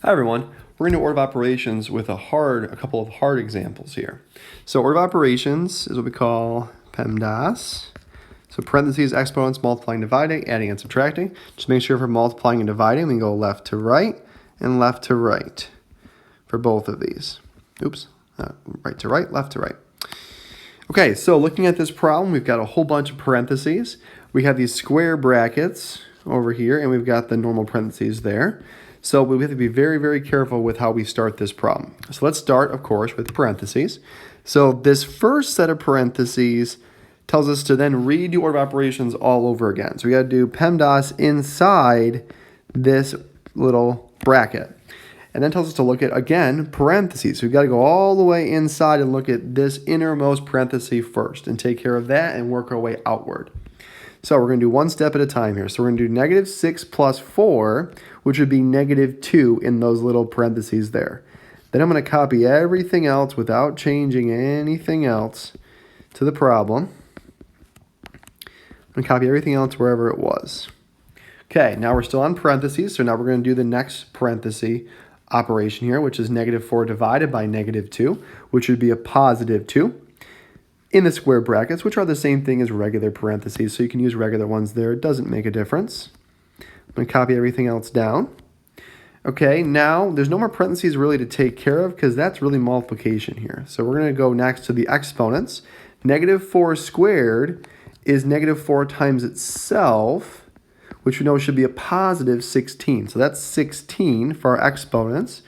Hi everyone, we're going to order of operations with a couple of hard examples here. So order of operations is what we call PEMDAS. So parentheses, exponents, multiplying, dividing, adding, and subtracting. Just make sure for multiplying and dividing, we can go left to right and left to right for both of these. Oops, right to right, left to right. Okay, so looking at this problem, we've got a whole bunch of parentheses. We have these square brackets over here, and we've got the normal parentheses there. So we have to be very, very careful with how we start this problem. So let's start, of course, with parentheses. So this first set of parentheses tells us to then redo order of operations all over again. So we got to do PEMDAS inside this little bracket. And then tells us to look at, again, parentheses. So we've got to go all the way inside and look at this innermost parenthesis first and take care of that and work our way outward. So we're going to do one step at a time here. So we're going to do negative 6 plus 4, which would be negative 2 in those little parentheses there. Then I'm going to copy everything else without changing anything else to the problem. I'm going to copy everything else wherever it was. Okay, now we're still on parentheses, so now we're going to do the next parenthesis operation here, which is negative 4 divided by negative 2, which would be a positive 2. In the square brackets, which are the same thing as regular parentheses, so you can use regular ones there. It doesn't make a difference. I'm going to copy everything else down. Okay, now there's no more parentheses really to take care of because that's really multiplication here. So we're going to go next to the exponents. Negative 4 squared is negative 4 times itself, which we know should be a positive 16. So that's 16 for our exponents.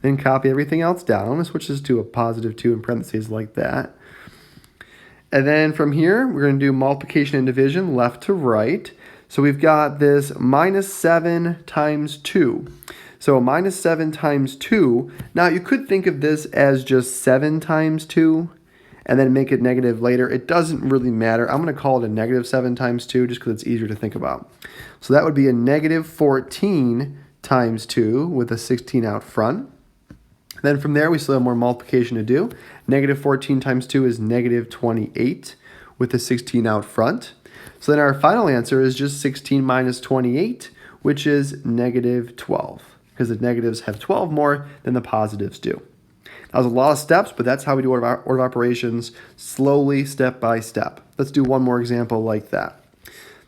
Then copy everything else down. Switch this to a positive 2 in parentheses like that. And then from here, we're going to do multiplication and division left to right. So we've got this minus 7 times 2. So minus 7 times 2. Now you could think of this as just 7 times 2 and then make it negative later. It doesn't really matter. I'm going to call it a negative 7 times 2 just because it's easier to think about. So that would be a negative 14 times 2 with a 16 out front. Then from there, we still have more multiplication to do. Negative 14 times 2 is negative 28 with the 16 out front. So then our final answer is just 16 minus 28, which is negative 12, because the negatives have 12 more than the positives do. That was a lot of steps, but that's how we do order of operations, slowly, step by step. Let's do one more example like that.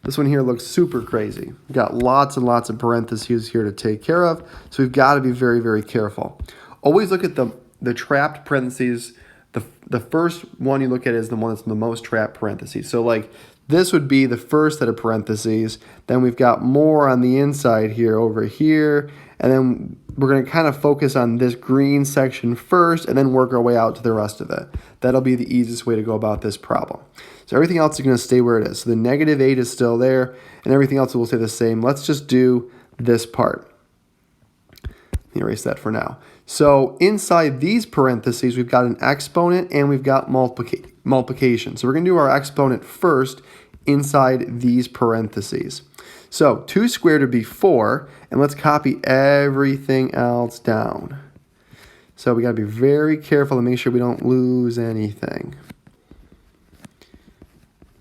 This one here looks super crazy. We've got lots and lots of parentheses here to take care of, so we've got to be very, very careful. Always look at the trapped parentheses. The first one you look at is the one that's the most trapped parentheses. So like this would be the first set of parentheses. Then we've got more on the inside here over here. And then we're going to kind of focus on this green section first and then work our way out to the rest of it. That'll be the easiest way to go about this problem. So everything else is going to stay where it is. So the negative 8 is still there and everything else will stay the same. Let's just do this part. Let me erase that for now. So inside these parentheses, we've got an exponent and we've got multiplication. So we're going to do our exponent first inside these parentheses. So 2 squared would be 4, and let's copy everything else down. So we got to be very careful to make sure we don't lose anything.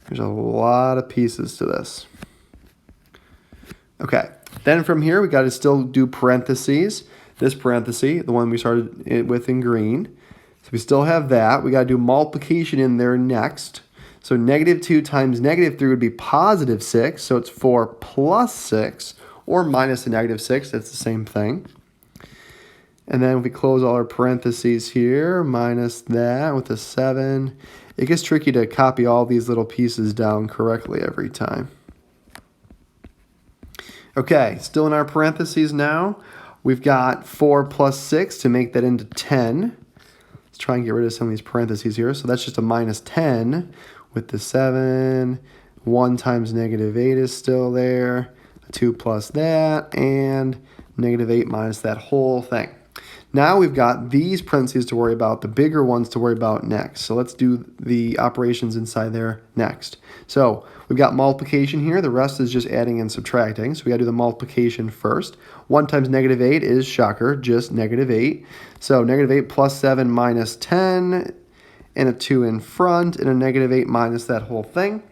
There's a lot of pieces to this. Okay, then from here, we got to still do parentheses. This parenthesis, the one we started with in green. So we still have that. We got to do multiplication in there next. So negative 2 times negative 3 would be positive 6. So it's 4 plus 6 or minus the negative 6. That's the same thing. And then if we close all our parentheses here, minus that with a 7. It gets tricky to copy all these little pieces down correctly every time. Okay, still in our parentheses now. We've got 4 plus 6 to make that into 10. Let's try and get rid of some of these parentheses here. So that's just a minus 10 with the 7. 1 times negative 8 is still there. 2 plus that, and negative 8 minus that whole thing. Now we've got these parentheses to worry about, the bigger ones to worry about next. So let's do the operations inside there next. So we've got multiplication here. The rest is just adding and subtracting. So we got to do the multiplication first. 1 times negative 8 is, shocker, just negative 8. So negative 8 plus 7 minus 10, and a 2 in front, and a negative 8 minus that whole thing.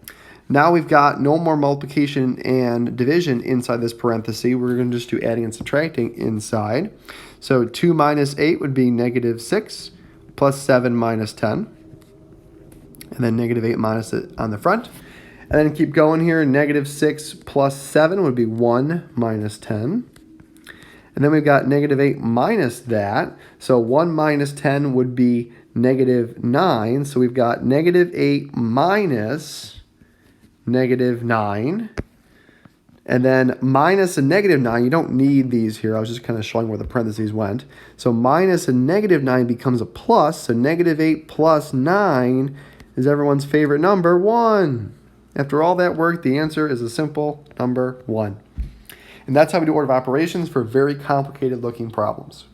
Now we've got no more multiplication and division inside this parenthesis. We're going to just do adding and subtracting inside. So 2 minus 8 would be negative 6 plus 7 minus 10. And then negative 8 minus it on the front. And then keep going here. Negative 6 plus 7 would be 1 minus 10. And then we've got negative 8 minus that. So 1 minus 10 would be negative 9. So we've got negative 8 minus negative 9. And then minus a negative 9. You don't need these here. I was just kind of showing where the parentheses went. So minus a negative 9 becomes a plus. So negative 8 plus 9 is everyone's favorite number, 1. After all that work, the answer is a simple number 1. And that's how we do order of operations for very complicated looking problems.